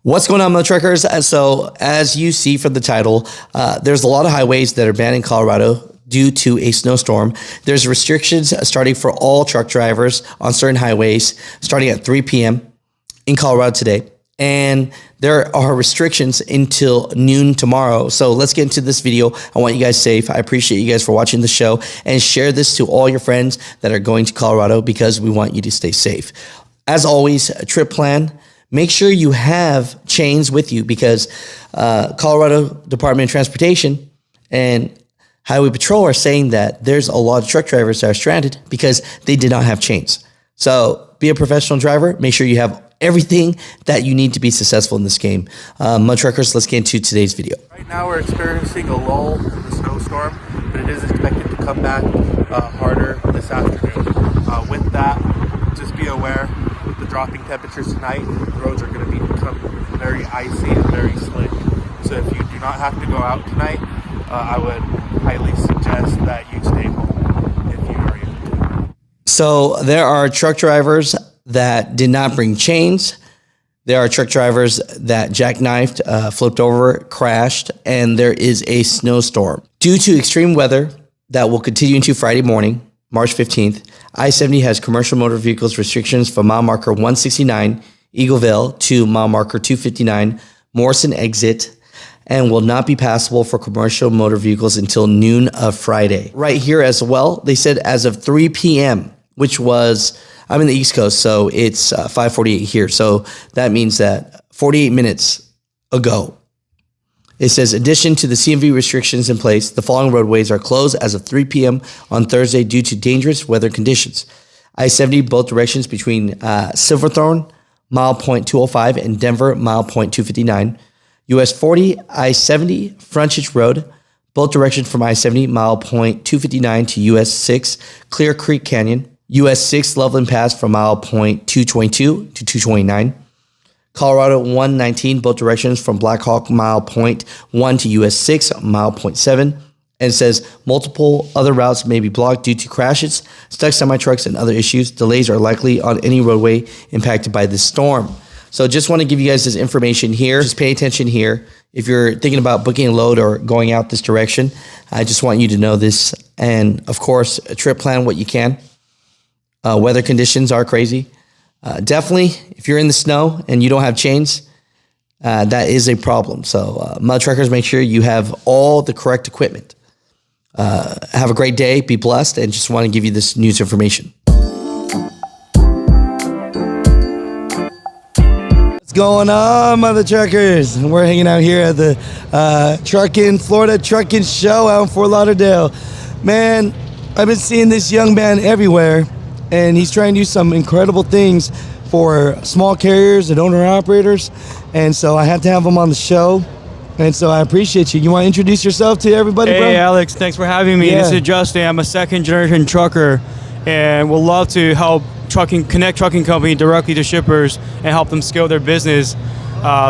What's going on, Mutha Truckers? So as you see from the title, there's a lot of highways that are banned in Colorado due to a snowstorm. There's restrictions starting for all truck drivers on certain highways starting at 3 p.m. in Colorado today. And there are restrictions until noon tomorrow. So let's get into this video. I want you guys safe. I appreciate you guys for watching the show, and share this to all your friends that are going to Colorado because we want you to stay safe. As always, a trip plan. Make sure you have chains with you because Colorado Department of Transportation and Highway Patrol are saying that there's a lot of truck drivers that are stranded because they did not have chains. So be a professional driver. Make sure you have everything that you need to be successful in this game. Mutha Truckers, let's get into today's video. Right now we're experiencing a lull in the snowstorm, but it is expected to come back harder this afternoon. With that, just be aware, with the dropping temperatures tonight, the roads are going to become very icy and very slick. So if you do not have to go out tonight, I would highly suggest that you stay home if you are able to. So there are truck drivers that did not bring chains. There are truck drivers that jackknifed, flipped over, crashed, and there is a snowstorm. Due to extreme weather that will continue into Friday morning, March 15th, I-70 has commercial motor vehicles restrictions from mile marker 169, Eagleville, to mile marker 259, Morrison exit, and will not be passable for commercial motor vehicles until noon of Friday. Right here as well, they said as of 3 p.m., which was, I'm in the East Coast, so it's 5:48 here. So that means that 48 minutes ago, it says, addition to the CMV restrictions in place, the following roadways are closed as of 3 p.m. on Thursday due to dangerous weather conditions. I-70 both directions between Silverthorne, mile point 205, and Denver, mile point 259. US 40, I-70 Frontage Road, both directions from I-70, mile point 259 to US 6, Clear Creek Canyon. US 6 Loveland Pass from mile point 222 to 229. Colorado 119, both directions from Black Hawk mile point 1 to US 6, mile point 7. And it says multiple other routes may be blocked due to crashes, stuck semi-trucks, and other issues. Delays are likely on any roadway impacted by this storm. So just want to give you guys this information here. Just pay attention here. If you're thinking about booking a load or going out this direction, I just want you to know this. And of course, a trip plan what you can. Weather conditions are crazy. Definitely, if you're in the snow and you don't have chains, that is a problem. So Mutha Truckers, make sure you have all the correct equipment. Have a great day. Be blessed. And just want to give you this news information. What's going on, Mutha Truckers? We're hanging out here at the Florida Trucking Show out in Fort Lauderdale. Man, I've been seeing this young man everywhere, and he's trying to do some incredible things for small carriers and owner-operators. And so I had to have him on the show. And so I appreciate you. You want to introduce yourself to everybody, bro? Hey, Alex. Thanks for having me. Yeah. This is Justin. I'm a second-generation trucker, and would love to help connect trucking company directly to shippers and help them scale their business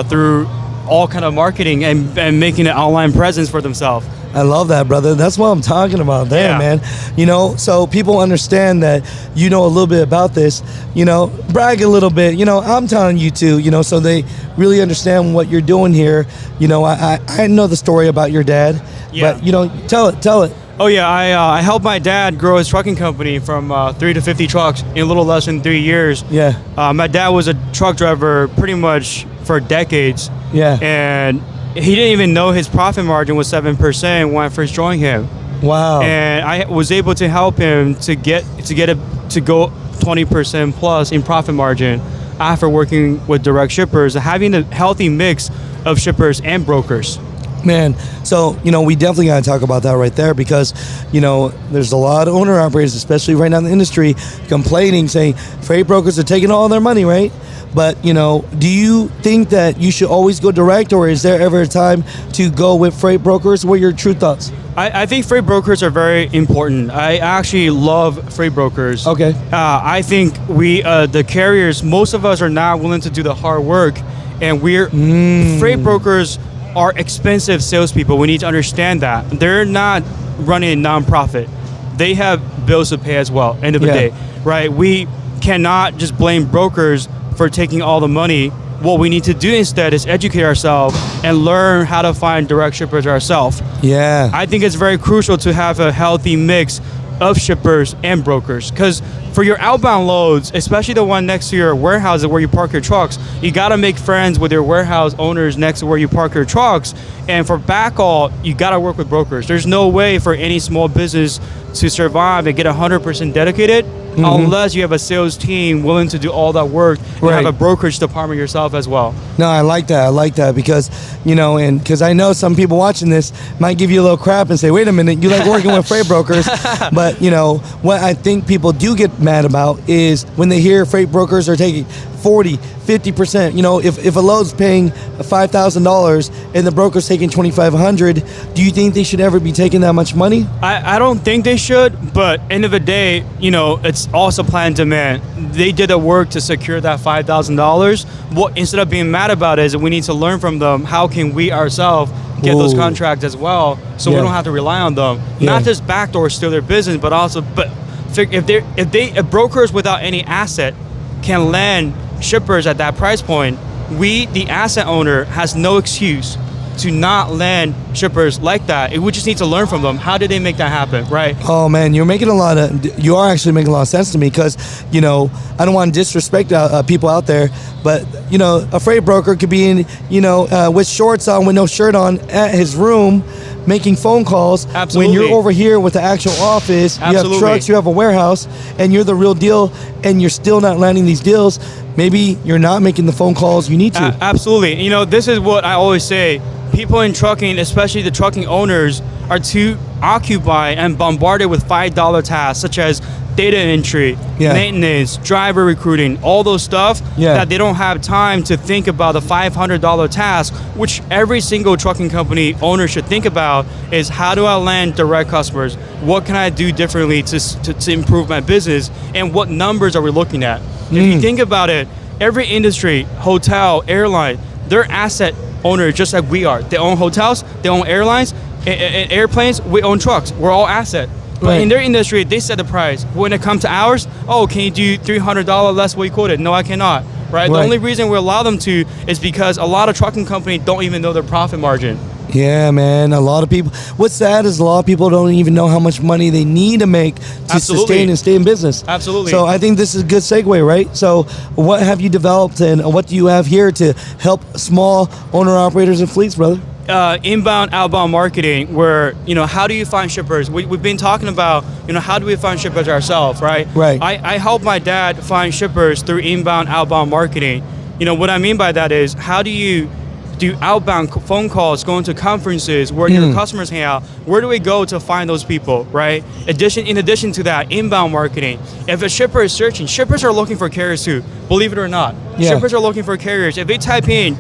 through all kind of marketing and making an online presence for themselves. I love that, brother. That's what I'm talking about there, man. You know, so people understand that you know a little bit about this, you know, brag a little bit, you know, I'm telling you too, you know, so they really understand what you're doing here. You know, I know the story about your dad, but, you know, tell it. Oh, yeah, I helped my dad grow his trucking company from 3 to 50 trucks in a little less than 3 years. Yeah. My dad was a truck driver pretty much for decades. Yeah. And he didn't even know his profit margin was 7% when I first joined him. Wow. And I was able to help him to go 20% plus in profit margin after working with direct shippers, having a healthy mix of shippers and brokers. Man, so, you know, we definitely got to talk about that right there because, you know, there's a lot of owner-operators, especially right now in the industry, complaining, saying freight brokers are taking all their money, right? But, you know, do you think that you should always go direct, or is there ever a time to go with freight brokers? What are your true thoughts? I think freight brokers are very important. I actually love freight brokers. Okay. I think the carriers, most of us are not willing to do the hard work, and freight brokers are expensive salespeople. We need to understand that. They're not running a nonprofit. They have bills to pay as well, end of the day, right? We cannot just blame brokers for taking all the money what we need to do instead is educate ourselves and learn how to find direct shippers ourselves. Yeah. I think it's very crucial to have a healthy mix of shippers and brokers, because for your outbound loads, especially the one next to your warehouses where you park your trucks, you got to make friends with your warehouse owners next to where you park your trucks. And for backhaul, you got to work with brokers. There's no way for any small business to survive and get 100% dedicated unless you have a sales team willing to do all that work and have a brokerage department yourself as well. No, I like that. I like that because, and because I know some people watching this might give you a little crap and say, wait a minute, you like working with freight brokers. But, what I think people do get mad about is when they hear freight brokers are taking 40, 50%. If a load's paying $5,000 and the broker's taking $2,500, do you think they should ever be taking that much money? I don't think they should, but end of the day, it's all supply and demand. They did the work to secure that $5,000. What instead of being mad about it is we need to learn from them. How can we ourselves get those contracts as well, so we don't have to rely on them? Not just backdoor steal their business, but also if brokers without any asset can land shippers at that price point, the asset owner has no excuse to not land shippers like that. We just need to learn from them. How did they make that happen, right? Oh man, you are actually making a lot of sense to me because, I don't want to disrespect people out there, but, a freight broker could be in, with shorts on, with no shirt on at his room, making phone calls. Absolutely. When you're over here with the actual office, you have trucks, you have a warehouse, and you're the real deal, and you're still not landing these deals. Maybe you're not making the phone calls you need to. Absolutely. This is what I always say. People in trucking, especially the trucking owners, are too occupied and bombarded with $5 tasks such as data entry, maintenance, driver recruiting, all those stuff that they don't have time to think about the $500 task, which every single trucking company owner should think about is how do I land direct customers? What can I do differently to improve my business? And what numbers are we looking at? If you think about it, every industry, hotel, airline, they're asset owners just like we are. They own hotels, they own airlines, and airplanes, we own trucks. We're all asset. But in their industry, they set the price. When it comes to ours, can you do $300 less what you quoted? No, I cannot. Right? The only reason we allow them to is because a lot of trucking companies don't even know their profit margin. Yeah, man. A lot of people. What's sad is a lot of people don't even know how much money they need to make to sustain and stay in business. Absolutely. So I think this is a good segue, right? So what have you developed and what do you have here to help small owner-operators and fleets, brother? Inbound, outbound marketing, where, how do you find shippers? We've been talking about, how do we find shippers ourselves, right? Right. I help my dad find shippers through inbound, outbound marketing. What I mean by that is, how do you do outbound phone calls, going to conferences where your customers hang out? Where do we go to find those people, right? In addition to that, inbound marketing. If a shipper is searching, shippers are looking for carriers too, believe it or not. Shippers are looking for carriers. If they type in,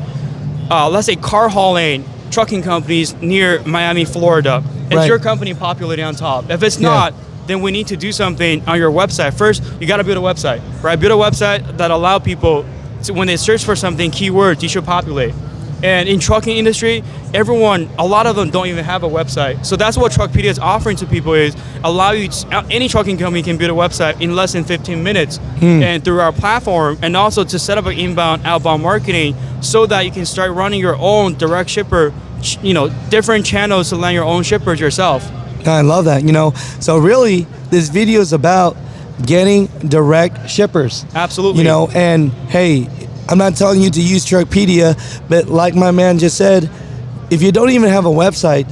let's say car hauling, trucking companies near Miami, Florida, is your company populating on top? If it's not, then we need to do something on your website. First, you got to build a website, right? Build a website that allow people to, when they search for something, keywords, you should populate. And in trucking industry, a lot of them don't even have a website. So that's what Truckpedia is offering to people is allow you any trucking company can build a website in less than 15 minutes and through our platform, and also to set up an inbound, outbound marketing so that you can start running your own direct shipper, different channels to land your own shippers yourself. I love that. So really this video is about getting direct shippers. Absolutely. And hey, I'm not telling you to use Truckpedia, but like my man just said, if you don't even have a website,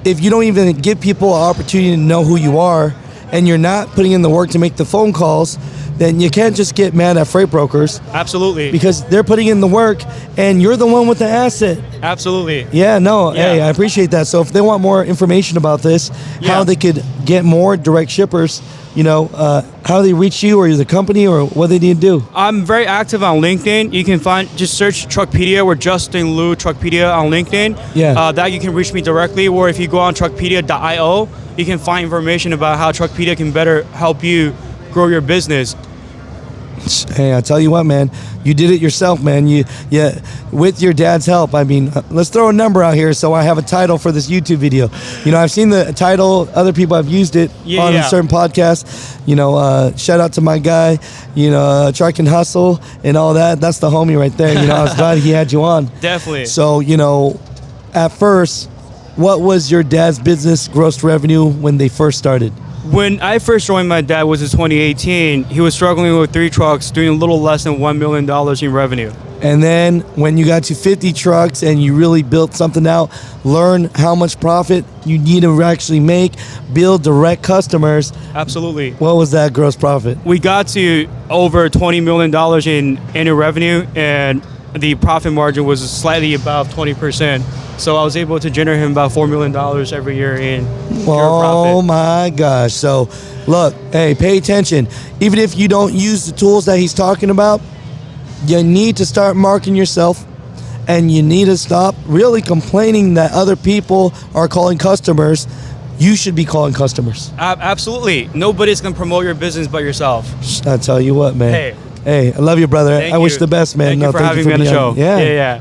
if you don't even give people an opportunity to know who you are, and you're not putting in the work to make the phone calls, then you can't just get mad at freight brokers. Absolutely. Because they're putting in the work, and you're the one with the asset. Absolutely. Yeah, no, hey, I appreciate that. So if they want more information about this, how they could get more direct shippers, how they reach you or the company or what they need to do? I'm very active on LinkedIn. You can just search Truckpedia or Justin Liu Truckpedia on LinkedIn. That you can reach me directly, or if you go on truckpedia.io, you can find information about how Truckpedia can better help you grow your business. Hey, I tell you what, man, you did it yourself, man. You with your dad's help. I mean, let's throw a number out here so I have a title for this YouTube video. You know, I've seen the title. Other people have used it on a certain podcast. You know, shout out to my guy, you know, Truck and Hustle and all that. That's the homie right there. You know, I was glad he had you on. Definitely. So, you know, at first, what was your dad's business gross revenue when they first started? When I first joined my dad was in 2018, he was struggling with 3 trucks, doing a little less than $1 million in revenue. And then when you got to 50 trucks and you really built something out, learn how much profit you need to actually make, build direct customers. Absolutely. What was that gross profit? We got to over $20 million in annual revenue, and the profit margin was slightly above 20%. So I was able to generate him about $4 million every year in pure profit. Oh my gosh. So look, hey, pay attention. Even if you don't use the tools that he's talking about, you need to start marketing yourself, and you need to stop really complaining that other people are calling customers. You should be calling customers. Absolutely. Nobody's going to promote your business but yourself. I tell you what, man. Hey, I love you, brother. I wish the best, man. Thank you for having me on the show. Yeah. Yeah.